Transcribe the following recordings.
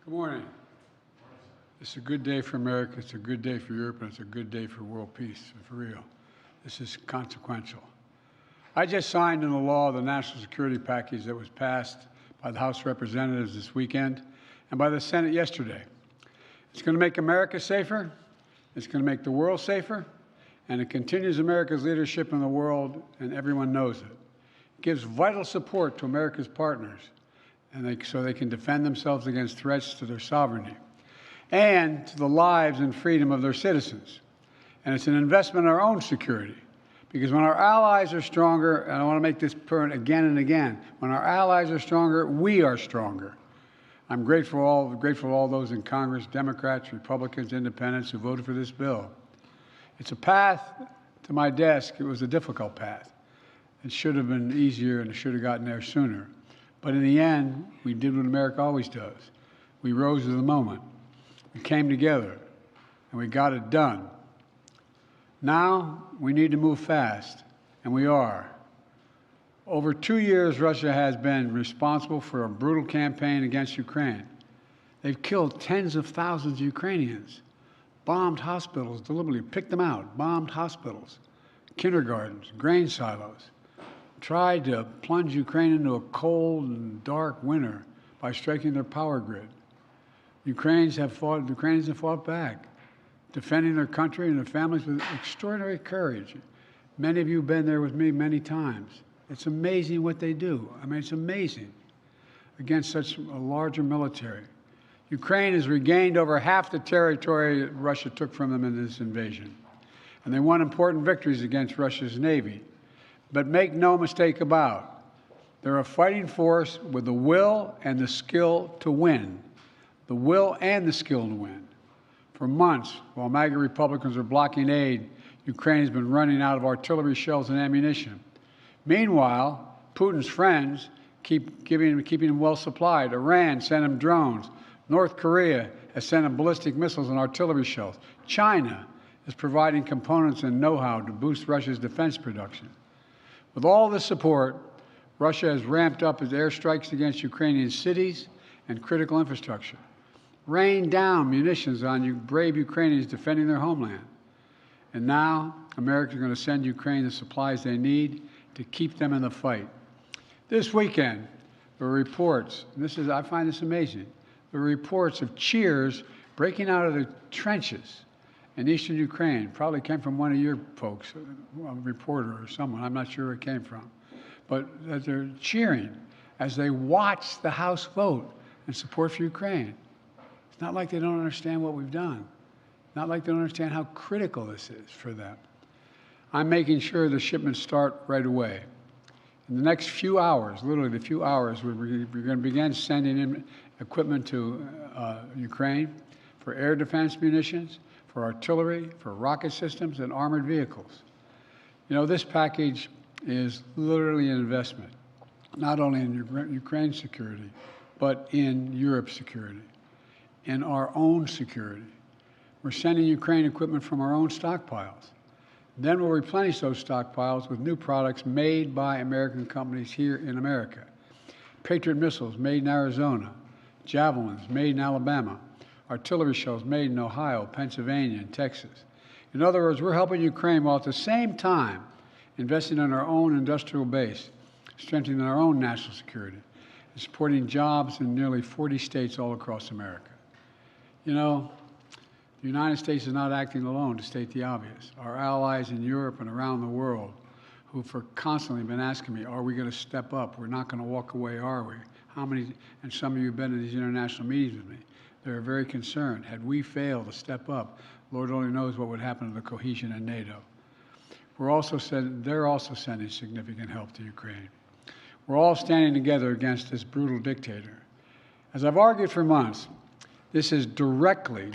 Good morning. It's a good day for America, it's a good day for Europe, and it's a good day for world peace, for real. This is consequential. I just signed into law the national security package that was passed by the House of Representatives this weekend and by the Senate yesterday. It's going to make America safer, it's going to make the world safer, and it continues America's leadership in the world, and everyone knows it. It gives vital support to America's partners so they can defend themselves against threats to their sovereignty and to the lives and freedom of their citizens. And it's an investment in our own security, because when our allies are stronger, and I want to make this point again and again, when our allies are stronger, we are stronger. I'm grateful to all those in Congress, Democrats, Republicans, Independents, who voted for this bill. It's a path to my desk. It was a difficult path. It should have been easier, and it should have gotten there sooner. But in the end, we did what America always does. We rose to the moment. We came together, and we got it done. Now, we need to move fast, and we are. Over 2 years, Russia has been responsible for a brutal campaign against Ukraine. They've killed tens of thousands of Ukrainians, bombed hospitals deliberately, picked them out, bombed hospitals, kindergartens, grain silos, tried to plunge Ukraine into a cold and dark winter by striking their power grid. Ukrainians have fought back, defending their country and their families with extraordinary courage. Many of you have been there with me many times. It's amazing what they do. I mean, it's amazing against such a larger military. Ukraine has regained over half the territory that Russia took from them in this invasion. And they won important victories against Russia's Navy. But make no mistake about it, they're a fighting force with the will and the skill to win. The will and the skill to win. For months, while MAGA Republicans are blocking aid, Ukraine has been running out of artillery shells and ammunition. Meanwhile, Putin's friends keeping them well supplied. Iran sent them drones. North Korea has sent them ballistic missiles and artillery shells. China is providing components and know-how to boost Russia's defense production. With all this support, Russia has ramped up its airstrikes against Ukrainian cities and critical infrastructure, rained down munitions on brave Ukrainians defending their homeland. And now, America is going to send Ukraine the supplies they need to keep them in the fight. This weekend, there were reports, and I find this amazing, there were reports of cheers breaking out of the trenches in eastern Ukraine. Probably came from one of your folks, a reporter or someone, I'm not sure where it came from. But that they're cheering as they watch the House vote in support for Ukraine. It's not like they don't understand what we've done. Not like they don't understand how critical this is for them. I'm making sure the shipments start right away. In the next few hours, literally the few hours, we're going to begin sending in equipment to Ukraine for air defense munitions, for artillery, for rocket systems, and armored vehicles. You know, this package is literally an investment, not only in Ukraine's security, but in Europe's security, in our own security. We're sending Ukraine equipment from our own stockpiles. Then we'll replenish those stockpiles with new products made by American companies here in America. Patriot missiles made in Arizona, Javelins made in Alabama, artillery shells made in Ohio, Pennsylvania, and Texas. In other words, we're helping Ukraine while at the same time investing in our own industrial base, strengthening our own national security, and supporting jobs in nearly 40 states all across America. You know, the United States is not acting alone, to state the obvious. Our allies in Europe and around the world who've constantly been asking me, are we going to step up? We're not going to walk away, are we? How many, and some of you have been in these international meetings with me. They're very concerned. Had we failed to step up, Lord only knows what would happen to the cohesion in NATO. They're also sending significant help to Ukraine. We're all standing together against this brutal dictator. As I've argued for months, this is directly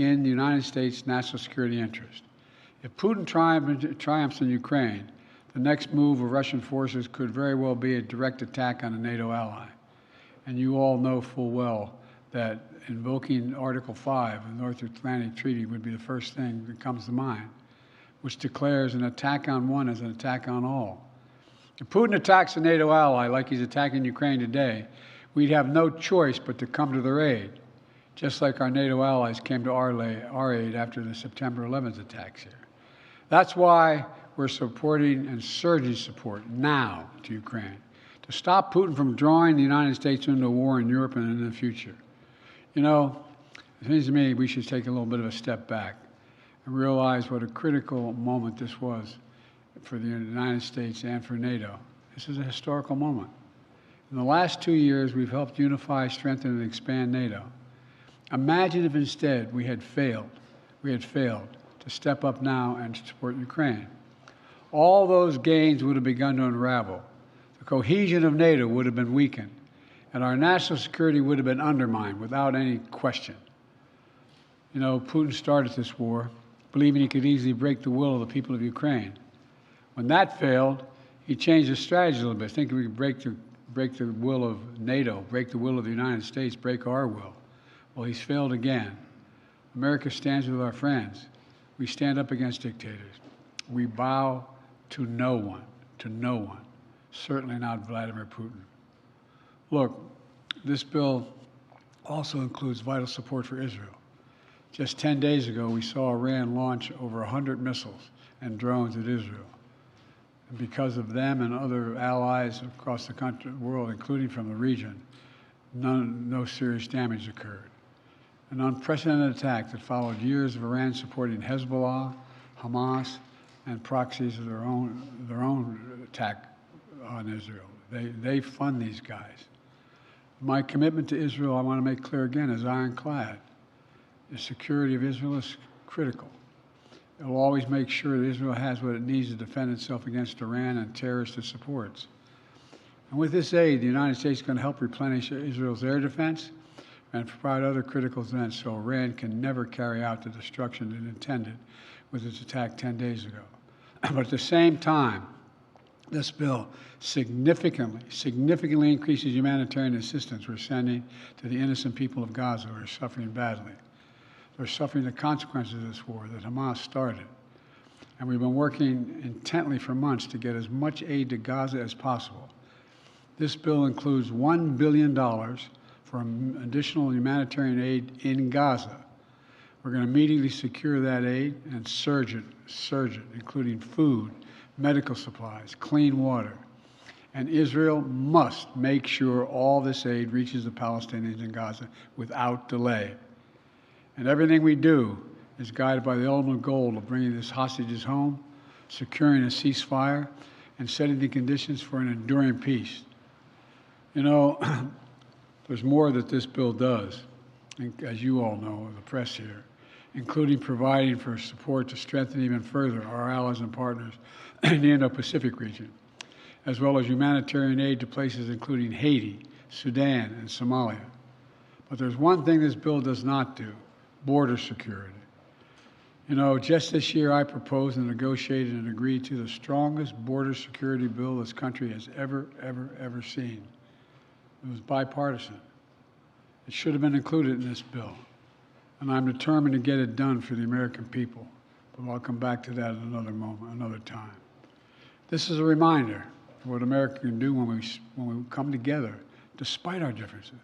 in the United States' national security interest. If Putin triumphs in Ukraine, the next move of Russian forces could very well be a direct attack on a NATO ally. And you all know full well that invoking Article 5 of the North Atlantic Treaty would be the first thing that comes to mind, which declares an attack on one as an attack on all. If Putin attacks a NATO ally like he's attacking Ukraine today, we'd have no choice but to come to their aid, just like our NATO allies came to our aid after the September 11th attacks here. That's why we're supporting and surging support now to Ukraine, to stop Putin from drawing the United States into a war in Europe and in the future. You know, it seems to me we should take a little bit of a step back and realize what a critical moment this was for the United States and for NATO. This is a historical moment. In the last 2 years, we've helped unify, strengthen, and expand NATO. Imagine if instead we had failed to step up now and support Ukraine. All those gains would have begun to unravel. The cohesion of NATO would have been weakened, and our national security would have been undermined without any question. You know, Putin started this war believing he could easily break the will of the people of Ukraine. When that failed, he changed his strategy a little bit, thinking we could break the will of NATO, break the will of the United States, break our will. Well, he's failed again. America stands with our friends. We stand up against dictators. We bow to no one, certainly not Vladimir Putin. Look, this bill also includes vital support for Israel. Just 10 days ago, we saw Iran launch over 100 missiles and drones at Israel. And because of them and other allies across the world, including from the region, no serious damage occurred. An unprecedented attack that followed years of Iran supporting Hezbollah, Hamas, and proxies of their own attack on Israel. They fund these guys. My commitment to Israel, I want to make clear again, is ironclad. The security of Israel is critical. It will always make sure that Israel has what it needs to defend itself against Iran and terrorists it supports. And with this aid, the United States is going to help replenish Israel's air defense and provide other critical defense so Iran can never carry out the destruction it intended with its attack 10 days ago. But at the same time, this bill significantly increases humanitarian assistance we're sending to the innocent people of Gaza who are suffering badly. They're suffering the consequences of this war that Hamas started. And we've been working intently for months to get as much aid to Gaza as possible. This bill includes $1 billion for additional humanitarian aid in Gaza. We're going to immediately secure that aid and surge it, including food, medical supplies, clean water. And Israel must make sure all this aid reaches the Palestinians in Gaza without delay. And everything we do is guided by the ultimate goal of bringing these hostages home, securing a ceasefire, and setting the conditions for an enduring peace. You know, there's more that this bill does, as you all know, the press here, including providing for support to strengthen even further our allies and partners in the Indo-Pacific region, as well as humanitarian aid to places including Haiti, Sudan, and Somalia. But there's one thing this bill does not do: border security. You know, just this year I proposed and negotiated and agreed to the strongest border security bill this country has ever seen. It was bipartisan. It should have been included in this bill. And I'm determined to get it done for the American people. But I'll come back to that at another moment, another time. This is a reminder of what America can do when we come together, despite our differences.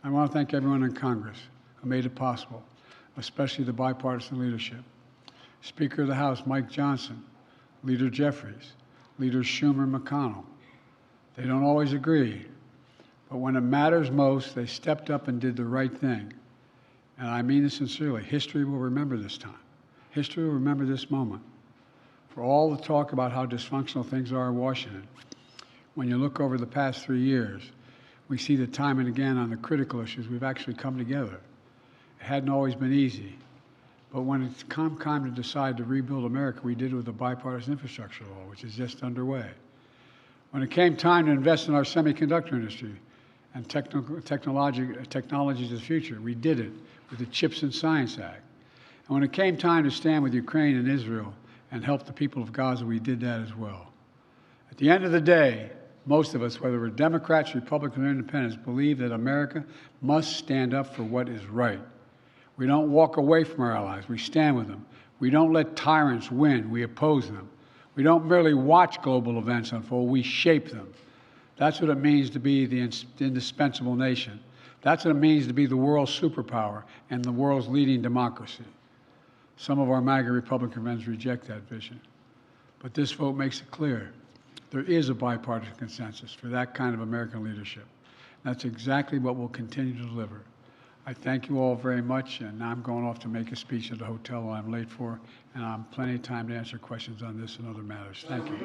I want to thank everyone in Congress who made it possible, especially the bipartisan leadership. Speaker of the House, Mike Johnson, Leader Jeffries, Leaders Schumer and McConnell. They don't always agree, but when it matters most, they stepped up and did the right thing. And I mean this sincerely. History will remember this time. History will remember this moment. For all the talk about how dysfunctional things are in Washington, when you look over the past 3 years, we see that time and again on the critical issues, we've actually come together. It hadn't always been easy. But when it's come time to decide to rebuild America, we did it with the bipartisan infrastructure law, which is just underway. When it came time to invest in our semiconductor industry and technologies of the future, we did it with the CHIPS and Science Act. And when it came time to stand with Ukraine and Israel and help the people of Gaza, we did that as well. At the end of the day, most of us, whether we're Democrats, Republicans, or Independents, believe that America must stand up for what is right. We don't walk away from our allies. We stand with them. We don't let tyrants win. We oppose them. We don't merely watch global events unfold. We shape them. That's what it means to be the indispensable nation. That's what it means to be the world's superpower and the world's leading democracy. Some of our MAGA Republican friends reject that vision. But this vote makes it clear there is a bipartisan consensus for that kind of American leadership. That's exactly what we'll continue to deliver. I thank you all very much, and now I'm going off to make a speech at the hotel I'm late for, and I have plenty of time to answer questions on this and other matters. Thank you.